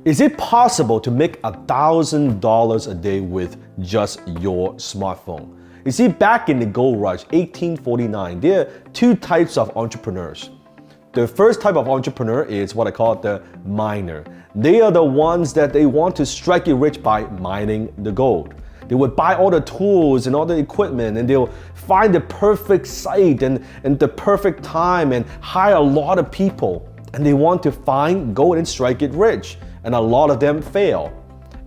Is it possible to make $1,000 a day with just your smartphone? You see, back in the gold rush, 1849, there are two types of entrepreneurs. The first type of entrepreneur is what I call the miner. They are the ones that they want to strike it rich by mining the gold. They would buy all the tools and all the equipment, and they'll find the perfect site and the perfect time and hire a lot of people. And they want to find gold and strike it rich. And a lot of them fail.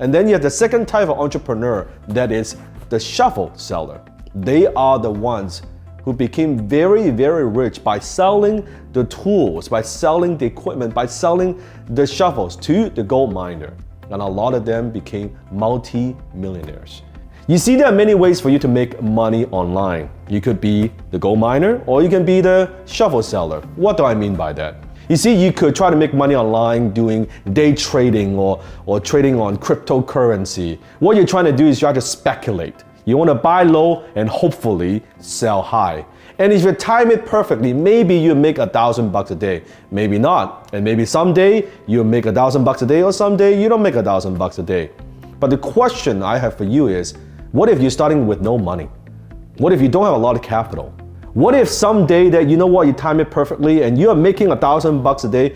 And then you have the second type of entrepreneur, that is the shovel seller. They are the ones who became very, very rich by selling the tools, by selling the equipment, by selling the shovels to the gold miner. And a lot of them became multi-millionaires. You see, there are many ways for you to make money online. You could be the gold miner, or you can be the shovel seller. What do I mean by that? You see, you could try to make money online doing day trading or trading on cryptocurrency. What you're trying to do is you try to speculate. You want to buy low and hopefully sell high. And if you time it perfectly, maybe you make $1,000 a day, maybe not. And maybe someday you make $1,000 a day, or someday you don't make $1,000 a day. But the question I have for you is, what if you're starting with no money? What if you don't have a lot of capital? What if someday that you time it perfectly and you are making $1,000 a day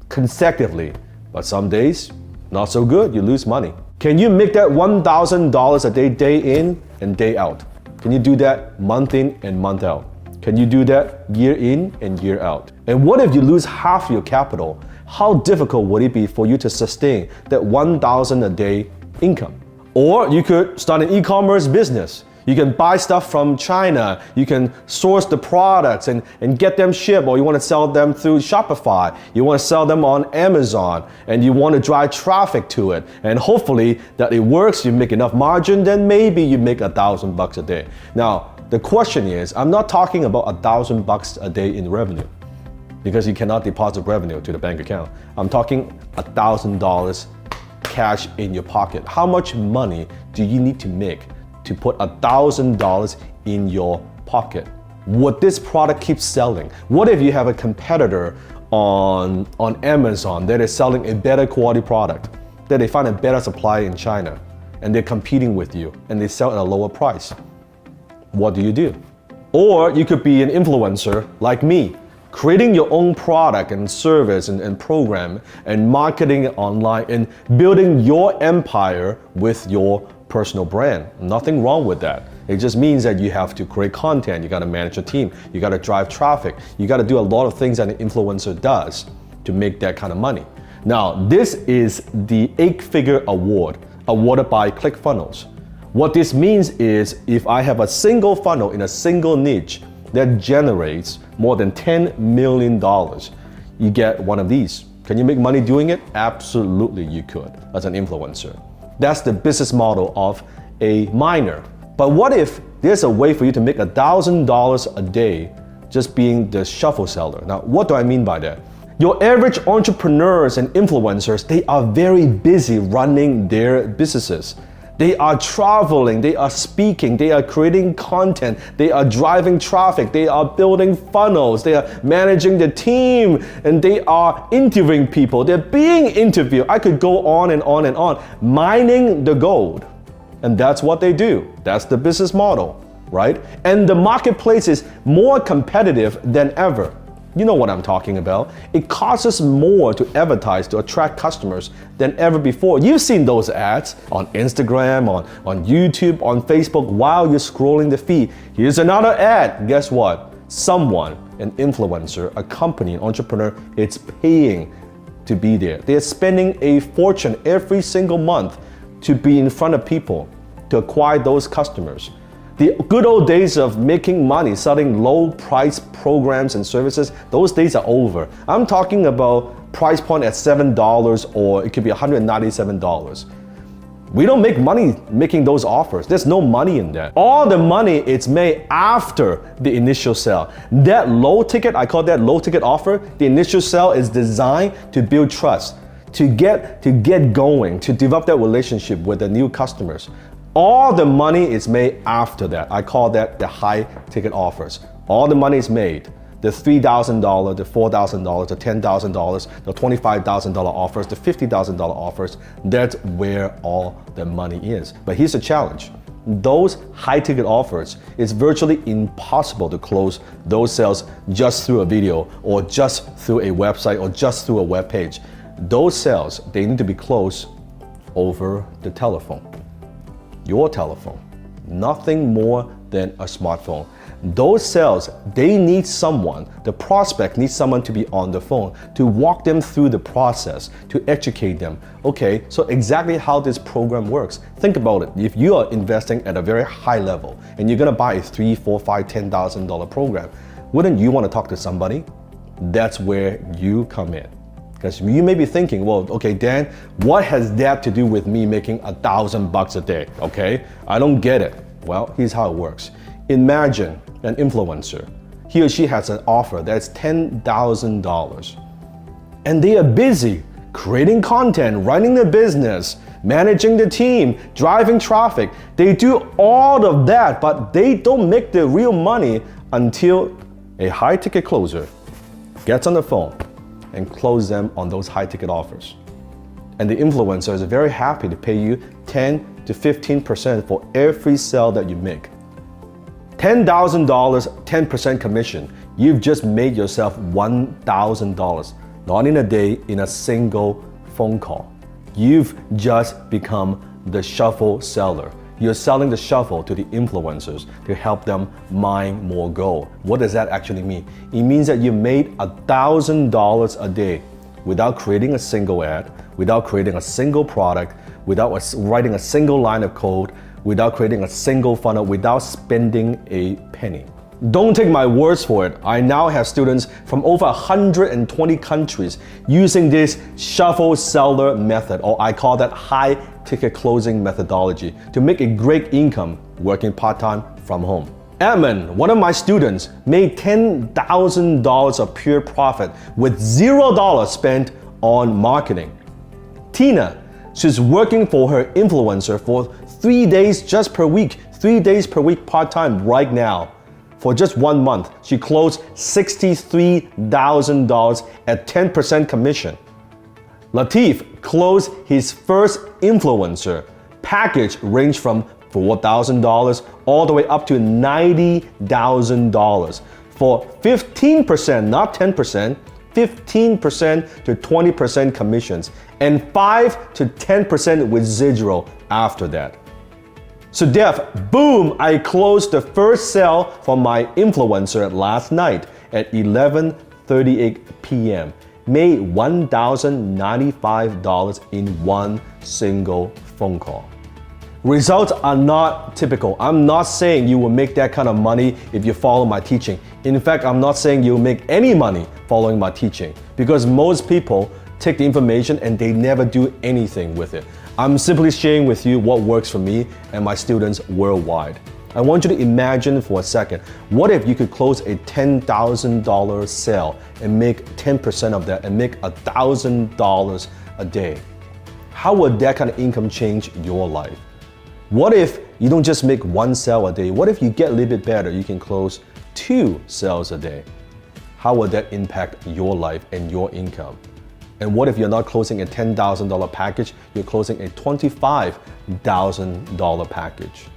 consecutively, but some days not so good, you lose money. Can you make that $1,000 a day in and day out? Can you do that month in and month out? Can you do that year in and year out? And what if you lose half your capital? How difficult would it be for you to sustain that $1,000 a day income? Or you could start an e-commerce business. You can buy stuff from China, you can source the products and get them shipped, or you want to sell them through Shopify, you want to sell them on Amazon, and you want to drive traffic to it. And hopefully that it works, you make enough margin, then maybe you make $1,000 a day. Now, the question is, I'm not talking about $1,000 a day in revenue, because you cannot deposit revenue to the bank account. I'm talking $1,000 cash in your pocket. How much money do you need to make to put $1,000 in your pocket? Would this product keep selling? What if you have a competitor on Amazon that is selling a better quality product, that they find a better supplier in China, and they're competing with you, and they sell at a lower price? What do you do? Or you could be an influencer like me, creating your own product and service and program and marketing it online and building your empire with your personal brand. Nothing wrong with that. It just means that you have to create content, you got to manage a team, you got to drive traffic, you got to do a lot of things that an influencer does to make that kind of money. Now, this is the 8-figure award awarded by ClickFunnels. What this means is, if I have a single funnel in a single niche that generates more than $10 million, you get one of these. Can you make money doing it? Absolutely you could, as an influencer. That's the business model of a miner. But what if there's a way for you to make $1,000 a day just being the shovel seller? Now, what do I mean by that? Your average entrepreneurs and influencers, they are very busy running their businesses. They are traveling, they are speaking, they are creating content, they are driving traffic, they are building funnels, they are managing the team, and they are interviewing people. They're being interviewed. I could go on and on and on, mining the gold. And that's what they do. That's the business model, right? And the marketplace is more competitive than ever. You know what I'm talking about. It costs us more to advertise to attract customers than ever before. You've seen those ads on Instagram, on YouTube, on Facebook while you're scrolling the feed. Here's another ad. Guess what? Someone, an influencer, a company, an entrepreneur, it's paying to be there. They're spending a fortune every single month to be in front of people, to acquire those customers. The good old days of making money, selling low price programs and services, those days are over. I'm talking about price point at $7, or it could be $197. We don't make money making those offers. There's no money in that. All the money is made after the initial sale. That low ticket, I call that low ticket offer, the initial sale is designed to build trust, to get going, to develop that relationship with the new customers. All the money is made after that. I call that the high ticket offers. All the money is made. the $3,000, the $4,000, the $10,000, the $25,000 offers, the $50,000 offers. That's where all the money is. But here's the challenge. Those high-ticket offers, it's virtually impossible to close those sales just through a video or just through a website or just through a web page. Those sales, they need to be closed over the telephone, your telephone, nothing more than a smartphone. Those sales, they need someone, the prospect needs someone to be on the phone to walk them through the process, to educate them. Okay, so exactly how this program works. Think about it. If you are investing at a very high level and you're gonna buy a $3,000, $4,000, $5,000, $10,000 program, wouldn't you want to talk to somebody? That's where you come in. Because you may be thinking, well, okay, Dan, what has that to do with me making $1,000 a day? Okay, I don't get it. Well, here's how it works. Imagine an influencer. He or she has an offer that's $10,000. And they are busy creating content, running the business, managing the team, driving traffic. They do all of that, but they don't make the real money until a high-ticket closer gets on the phone and closes them on those high-ticket offers. And the influencer is very happy to pay you 10 to 15% for every sale that you make. $10,000, 10% commission. You've just made yourself $1,000, not in a day, in a single phone call. You've just become the shuffle seller. You're selling the shuffle to the influencers to help them mine more gold. What does that actually mean? It means that you made $1,000 a day without creating a single ad, without creating a single product, without writing a single line of code, without creating a single funnel, without spending a penny. Don't take my words for it. I now have students from over 120 countries using this shuffle seller method, or I call that high ticket closing methodology, to make a great income working part-time from home. Edmund, one of my students, made $10,000 of pure profit with $0 spent on marketing. Tina, she's working for her influencer for 3 days just per week, 3 days per week part-time right now. For just 1 month, she closed $63,000 at 10% commission. Latif closed his first influencer package ranged from $4,000 all the way up to $90,000 for 15%, not 10%, 15% to 20% commissions, and 5 to 10% residual after that. So Dev, boom, I closed the first sale for my influencer last night at 11:38 p.m. Made $1,095 in one single phone call. Results are not typical. I'm not saying you will make that kind of money if you follow my teaching. In fact, I'm not saying you'll make any money following my teaching, because most people take the information and they never do anything with it. I'm simply sharing with you what works for me and my students worldwide. I want you to imagine for a second, what if you could close a $10,000 sale and make 10% of that and make $1,000 a day? How would that kind of income change your life? What if you don't just make one sale a day? What if you get a little bit better? You can close 2 sales a day. How would that impact your life and your income? And what if you're not closing a $10,000 package, you're closing a $25,000 package?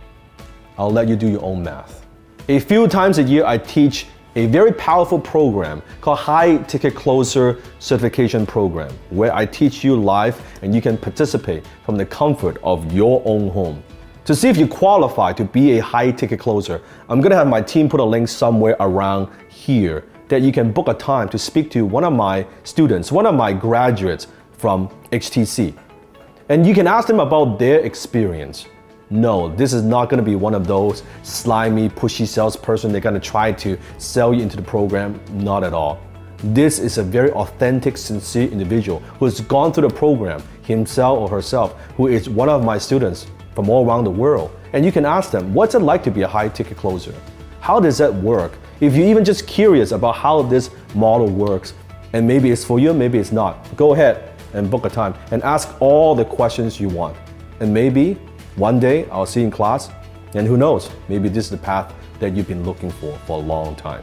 I'll let you do your own math. A few times a year, I teach a very powerful program called High Ticket Closer Certification Program, where I teach you live and you can participate from the comfort of your own home. To see if you qualify to be a high ticket closer, I'm gonna have my team put a link somewhere around here that you can book a time to speak to one of my students, one of my graduates from HTC. And you can ask them about their experience. No, this is not gonna be one of those slimy, pushy salesperson. They're gonna try to sell you into the program. Not at all. This is a very authentic, sincere individual who has gone through the program, himself or herself, who is one of my students from all around the world. And you can ask them, what's it like to be a high ticket closer? How does that work? If you're even just curious about how this model works, and maybe it's for you, maybe it's not, go ahead and book a time and ask all the questions you want. And maybe one day I'll see you in class, and who knows, maybe this is the path that you've been looking for a long time.